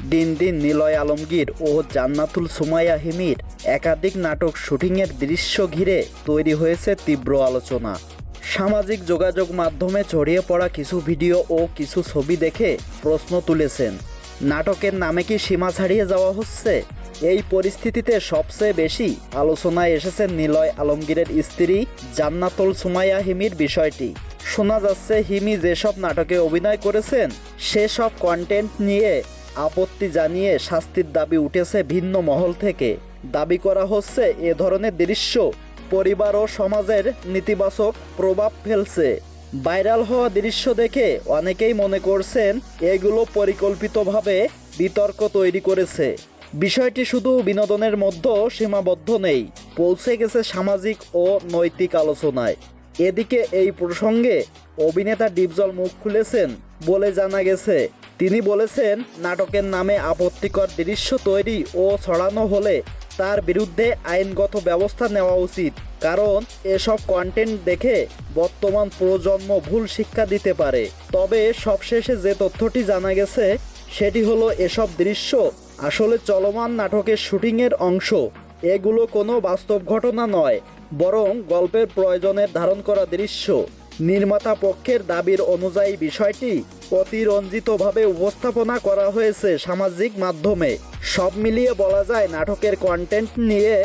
দিন দিন নিলয় আলমগীর ও জান্নাতুল সুমাইয়া হিমির একাধিক নাটক শুটিংয়ের দৃশ্য ঘিরে তৈরি হয়েছে তীব্র আলোচনা। সামাজিক যোগাযোগ মাধ্যমে ছড়িয়ে পড়া কিছু ভিডিও ও কিছু ছবি দেখে প্রশ্ন তুলেছেন, নাটকের নামে কি সীমা ছাড়িয়ে যাওয়া হচ্ছে? এই পরিস্থিতিতে সবচেয়ে বেশি আলোচনায় এসেছে নিলয় আলমগীরের স্ত্রী জান্নাতুল সুমাইয়া হিমির বিষয়টি। শোনা যাচ্ছে হিমি যেসব নাটকে অভিনয় করেছেন সেসব কন্টেন্ট নিয়ে আপত্তি জানিয়ে শাস্তির দাবি উঠেছে ভিন্ন মহল থেকে। দাবি করা হচ্ছে এ ধরনের দৃশ্য পরিবার ও সমাজের নেতিবাচক প্রভাব ফেলছে। ভাইরাল হওয়া দৃশ্য দেখে অনেকেই মনে করছেন এগুলো পরিকল্পিতভাবে বিতর্ক তৈরি করেছে। বিষয়টি শুধু বিনোদনের মধ্যে সীমাবদ্ধ নেই, পৌঁছে গেছে সামাজিক ও নৈতিক আলোচনায়। এদিকে এই প্রসঙ্গে অভিনেতা ডিপজল মুখ খুলেছেন বলে জানা গেছে। তিনি বলেছেন, নাটকের নামে আপত্তিকর দৃশ্য তৈরি ও ছড়ানো হলে তার বিরুদ্ধে আইনগত ব্যবস্থা নেওয়া উচিত, কারণ এসব কন্টেন্ট দেখে বর্তমান প্রজন্ম ভুল শিক্ষা দিতে পারে। তবে সবশেষে যে তথ্যটি জানা গেছে সেটি হলো এসব দৃশ্য আসলে চলমান নাটকের শুটিংয়ের অংশ। এগুলো কোনো বাস্তব ঘটনা নয়, বরং গল্পের প্রয়োজনের ধারণ করা দৃশ্য। নির্মাতা পক্ষের দাবির অনুযায়ী বিষয়টি অতিরঞ্জিতভাবে উপস্থাপনা করা হয়েছে সামাজিক মাধ্যমে। সব মিলিয়ে বলা যায়, নাটকের কন্টেন্ট নিয়ে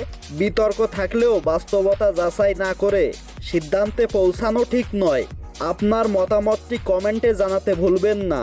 বিতর্ক থাকলেও বাস্তবতা যাচাই না করে সিদ্ধান্তে পৌঁছানো ঠিক নয়। আপনার মতামতটি কমেন্টে জানাতে ভুলবেন না।